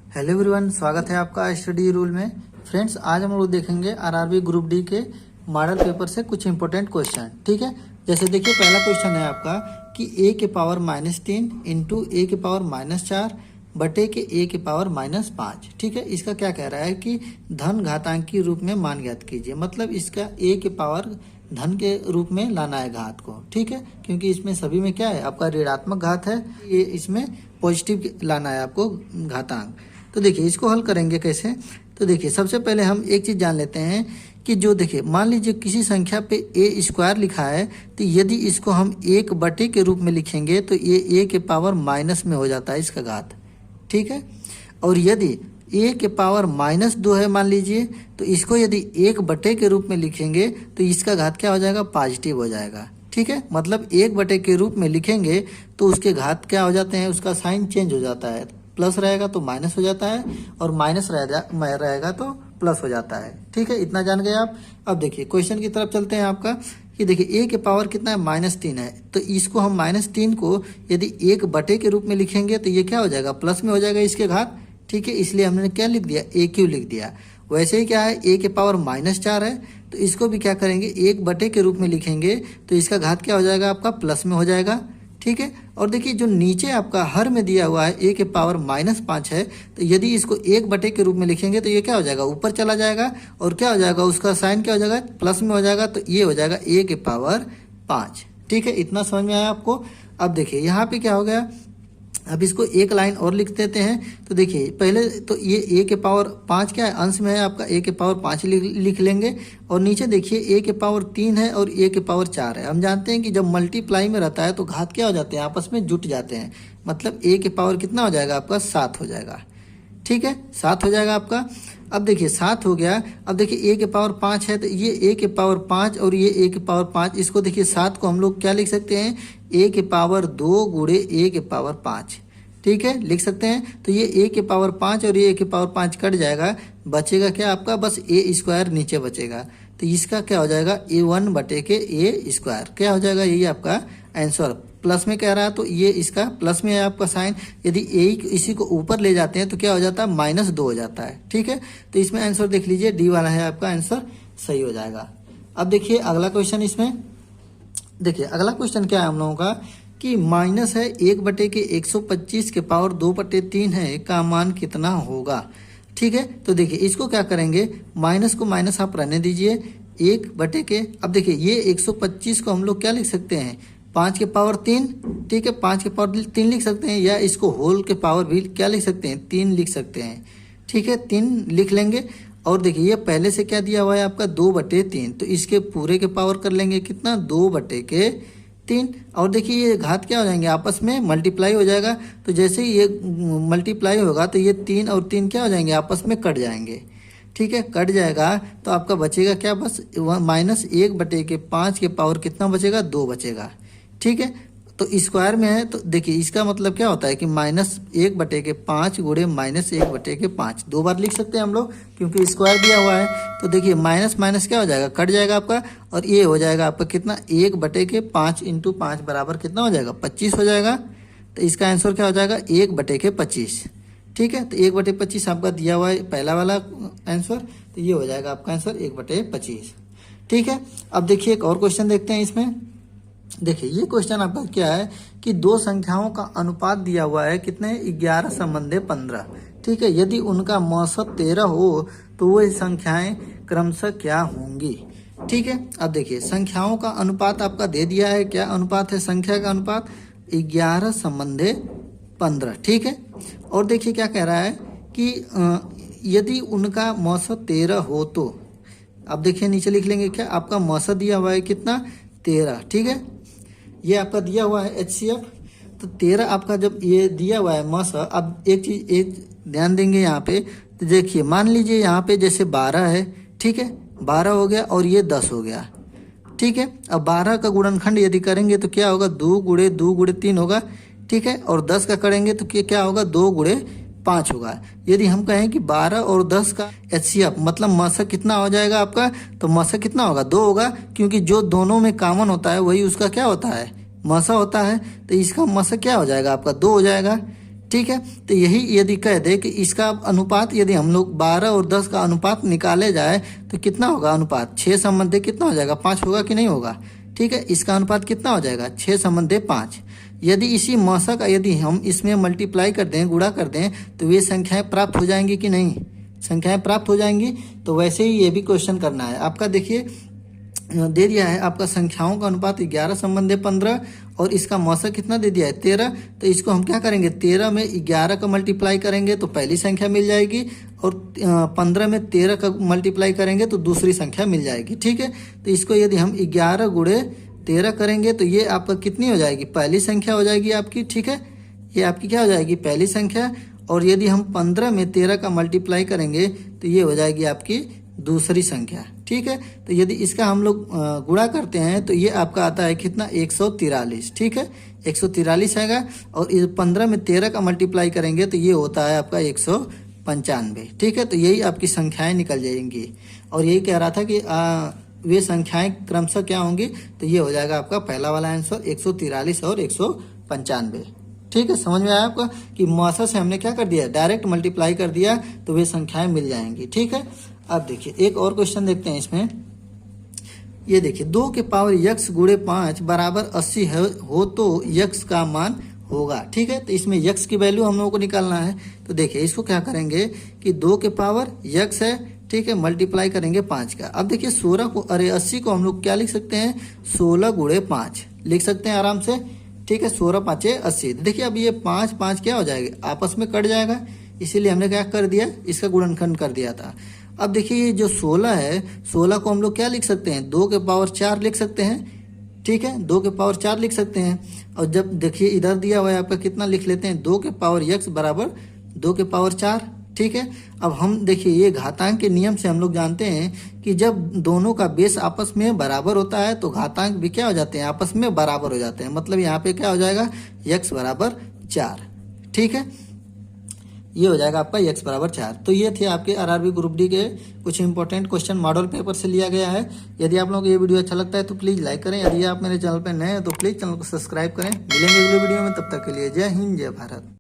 Hello everyone, स्वागत है आपका स्टडी रूल में। फ्रेंड्स, आज हम लोग देखेंगे आरआरबी ग्रुप डी के मॉडल पेपर से कुछ इंपॉर्टेंट क्वेश्चन। ठीक है, जैसे देखिए पहला क्वेश्चन है आपका कि a के पावर -3 इंटू ए के पावर -4 बटे के a के पावर -5। ठीक है, इसका क्या कह रहा है कि धन घातांकी रूप में मान ज्ञात कीजिए। मतलब इसका a के पावर धन के रूप में लाना है घात को। ठीक है, क्योंकि इसमें सभी में क्या है, आपका ऋणात्मक घात है, ये इसमें पॉजिटिव लाना है आपको घातांक। तो देखिए इसको हल करेंगे कैसे। तो देखिए सबसे पहले हम एक चीज़ जान लेते हैं कि जो देखिए मान लीजिए किसी संख्या पे ए स्क्वायर लिखा है, तो यदि इसको हम 1 बटे के रूप में लिखेंगे तो ये ए के पावर माइनस में हो जाता है इसका घात। ठीक है, और यदि ए के पावर -2 है मान लीजिए, तो इसको यदि 1 बटे के रूप में लिखेंगे तो इसका घात क्या हो जाएगा, पॉजिटिव हो जाएगा। ठीक है, मतलब 1 बटे के रूप में लिखेंगे तो उसके घात क्या हो जाते हैं, उसका साइन चेंज हो जाता है। प्लस रहेगा तो माइनस हो जाता है और माइनस रहेगा तो प्लस हो जाता है। ठीक है, इतना जान गए आप। अब देखिए क्वेश्चन की तरफ चलते हैं आपका कि देखिए ए के पावर कितना है, -3 है, तो इसको हम -3 को यदि 1 बटे के रूप में लिखेंगे तो ये क्या हो जाएगा, प्लस में हो जाएगा इसके घात। ठीक है, इसलिए हमने क्या लिख दिया, ए क्यू लिख दिया। वैसे ही क्या है, ए के पावर -4 है, तो इसको भी क्या करेंगे, 1 बटे के रूप में लिखेंगे तो इसका घात क्या हो जाएगा, आपका प्लस में हो जाएगा। ठीक है, और देखिए जो नीचे आपका हर में दिया हुआ है ए के पावर -5 है, तो यदि इसको 1 बटे के रूप में लिखेंगे तो ये क्या हो जाएगा, ऊपर चला जाएगा और क्या हो जाएगा, उसका साइन क्या हो जाएगा, प्लस में हो जाएगा, तो ये हो जाएगा ए के पावर 5। ठीक है, इतना समझ में आया आपको। अब देखिए यहाँ पे क्या हो गया, अब इसको एक लाइन और लिख देते हैं। तो देखिए पहले तो ये ए के पावर 5 क्या है, अंश में है आपका, ए के पावर 5 लिख लेंगे। और नीचे देखिए ए के पावर 3 है और ए के पावर 4 है। हम जानते हैं कि जब मल्टीप्लाई में रहता है तो घात क्या हो जाते हैं, आपस में जुट जाते हैं। मतलब ए के पावर कितना हो जाएगा आपका, 7 हो जाएगा। ठीक है, 7 हो जाएगा आपका। अब देखिए 7 हो गया। अब देखिए ए के पावर 5 है, तो ये ए के पावर 5 और ये ए के पावर 5, इसको देखिए 7 को हम लोग क्या लिख सकते हैं, ए के पावर 2 गुणे ए के पावर 5। ठीक है, लिख सकते हैं। तो ये ए के पावर 5 और ये ए के पावर 5 कट जाएगा, बचेगा क्या आपका, बस ए स्क्वायर नीचे बचेगा। तो इसका क्या हो जाएगा, A1 बटे के ए स्क्वायर क्या हो जाएगा, यही आपका आंसर। प्लस में कह रहा है तो ये इसका प्लस में है आपका साइन। यदि ए इसी को ऊपर ले जाते हैं तो क्या हो जाता है, -2 हो जाता है। ठीक है, तो इसमें आंसर देख लीजिए, डी वाला है आपका आंसर, सही हो जाएगा। अब देखिए अगला क्वेश्चन, इसमें देखिए अगला क्वेश्चन क्या है हम लोगों का कि माइनस है 1 बटे के 125 के पावर 2 बटे 3 है का मान कितना होगा। ठीक है, तो देखिए इसको क्या करेंगे, माइनस को माइनस आप रहने दीजिए, 1 बटे के, अब देखिए ये 125 को हम लोग क्या लिख सकते हैं, 5 के पावर 3। ठीक है, 5 के पावर 3 लिख सकते हैं, या इसको होल के पावर भी क्या लिख सकते हैं, 3 लिख सकते हैं। ठीक है, 3 लिख लेंगे। और देखिए ये पहले से क्या दिया हुआ है आपका, 2 बटे 3, तो इसके पूरे के पावर कर लेंगे कितना, 2 बटे के 3। और देखिए ये घात क्या हो जाएंगे, आपस में मल्टीप्लाई हो जाएगा। तो जैसे ही ये मल्टीप्लाई होगा तो ये 3 और 3 क्या हो जाएंगे, आपस में कट जाएंगे। ठीक है, कट जाएगा तो आपका बचेगा क्या, बस -1 बटे के 5 के पावर कितना बचेगा, 2 बचेगा। ठीक है, तो स्क्वायर में है तो देखिए इसका मतलब क्या होता है कि -1 बटे के 5 गुणे -1 बटे के 5, 2 बार लिख सकते हैं हम लोग क्योंकि स्क्वायर दिया हुआ है। तो देखिए माइनस माइनस क्या हो जाएगा, कट जाएगा आपका, और ये हो जाएगा आपका कितना, 1 बटे के 5 इंटू 5 बराबर कितना हो जाएगा, 25 हो जाएगा। तो इसका आंसर क्या हो जाएगा, 1 बटे के 25। ठीक है, तो 1 बटे 25 आपका दिया हुआ है पहला वाला आंसर, तो ये हो जाएगा आपका आंसर 1 बटे 25। ठीक है, अब देखिए एक और क्वेश्चन देखते हैं इसमें। देखिए ये क्वेश्चन आपका क्या है कि दो संख्याओं का अनुपात दिया हुआ है कितने, 11 संबंधे 15। ठीक है, यदि उनका औसत 13 हो तो वो संख्याएं क्रमशः क्या होंगी। ठीक है, अब देखिए संख्याओं का अनुपात आपका दे दिया है, क्या अनुपात है, संख्या का अनुपात 11 संबंधे 15। ठीक है, और देखिए क्या कह रहा है कि यदि उनका औसत 13 हो तो, अब देखिए नीचे लिख लेंगे क्या, आपका औसत दिया हुआ है कितना, 13। ठीक है, ये आपका दिया हुआ है HCF, तो 13 आपका जब ये दिया हुआ है मौसा। अब एक चीज एक ध्यान देंगे यहाँ पे, तो देखिए मान लीजिए यहाँ पे जैसे 12 है, ठीक है, 12 हो गया और ये 10 हो गया। ठीक है, अब 12 का गुणनखंड यदि करेंगे तो क्या होगा, 2 गुणे 2 गुणे 3 होगा। ठीक है, और 10 का करेंगे तो क्या होगा, 2 गुणे 5 होगा। यदि हम कहें कि 12 और 10 का HCF मतलब मौसक कितना हो जाएगा आपका, तो मौसक कितना होगा, 2 होगा, क्योंकि जो दोनों में कॉमन होता है वही उसका क्या होता है, मौसा होता है। तो इसका मौसक क्या हो जाएगा आपका, 2 हो जाएगा। ठीक है। तो यही यदि कह दे कि इसका अनुपात यदि हम लोग 12 और 10 का अनुपात निकाले जाए तो कितना होगा अनुपात, 6 संबंधी कितना हो जाएगा, 5 होगा कि नहीं होगा। ठीक है, इसका अनुपात कितना हो जाएगा, 6 संबंधी 5। यदि इसी मौसा का यदि हम इसमें मल्टीप्लाई कर दें, गुणा कर दें, तो ये संख्याएं प्राप्त हो जाएंगी कि नहीं, संख्याएं प्राप्त हो जाएंगी। तो वैसे ही ये भी क्वेश्चन करना है आपका। देखिए दे दिया है आपका संख्याओं का अनुपात 11 संबंधी 15 और इसका मौसा कितना दे दिया है 13। तो इसको हम क्या करेंगे, 13 में 11 का मल्टीप्लाई करेंगे तो पहली संख्या मिल जाएगी, और 15 में 13 का मल्टीप्लाई करेंगे तो दूसरी संख्या मिल जाएगी। ठीक है, तो इसको यदि हम 11 गुणे 13 करेंगे तो ये आपका कितनी हो जाएगी, पहली संख्या हो जाएगी आपकी। ठीक है, ये आपकी क्या हो जाएगी, पहली संख्या। और यदि हम 15 में 13 का मल्टीप्लाई करेंगे तो ये हो जाएगी आपकी दूसरी संख्या। ठीक है, तो यदि इसका हम लोग गुणा करते हैं तो ये आपका आता है कितना, 143। ठीक है, 143 आएगा। और 15 में 13 का मल्टीप्लाई करेंगे तो ये होता है आपका 195। ठीक है, तो यही आपकी संख्याएं निकल जाएंगी। और यही कह रहा था कि वे संख्याएं क्रमशः क्या होंगी, तो ये हो जाएगा आपका पहला वाला आंसर 143 और 195। ठीक है, समझ में आया आपका कि मौसा से हमने क्या कर दिया, डायरेक्ट मल्टीप्लाई कर दिया तो वे संख्याएं मिल जाएंगी। ठीक है, अब देखिए एक और क्वेश्चन देखते हैं इसमें। ये देखिए 2 के पावर यक्स गुणे 5 बराबर 80 हो तो यक्स का मान होगा। ठीक है, तो इसमें यक्स की वैल्यू हम लोगों को निकालना है। तो देखिए इसको क्या करेंगे कि 2 के पावर यक्स है, ठीक है, मल्टीप्लाई करेंगे 5 का। अब देखिए 80 को हम लोग क्या लिख सकते हैं, 16 गुणे 5 लिख सकते हैं आराम से। ठीक है, 16 5 80। देखिए अब ये 5 5 क्या हो जाएगा, आपस में कट जाएगा, इसीलिए हमने क्या कर दिया, इसका गुणनखंड कर दिया था। अब देखिए ये जो 16 है, 16 को हम लोग क्या लिख सकते हैं, 2 के पावर 4 लिख सकते हैं। ठीक है, 2 के पावर 4 लिख सकते हैं। और जब देखिए इधर दिया हुआ है आपका कितना लिख लेते हैं, 2 के पावर यक्स बराबर 2 के पावर 4। ठीक है, अब हम देखिए ये घातांक के नियम से हम लोग जानते हैं कि जब दोनों का बेस आपस में बराबर होता है तो घातांक भी क्या हो जाते हैं, आपस में बराबर हो जाते हैं। मतलब यहाँ पे क्या हो जाएगा, यक्स बराबर 4। ठीक है, ये हो जाएगा आपका यक्स बराबर 4। तो ये थे आपके आरआरबी ग्रुप डी के कुछ इंपॉर्टेंट क्वेश्चन मॉडल पेपर से लिया गया है। यदि आप लोगों को ये वीडियो अच्छा लगता है तो प्लीज़ लाइक करें। यदि आप मेरे चैनल पर नए हैं तो प्लीज़ चैनल को सब्सक्राइब करें। मिलेंगे अगले वीडियो में, तब तक के लिए जय हिंद जय भारत।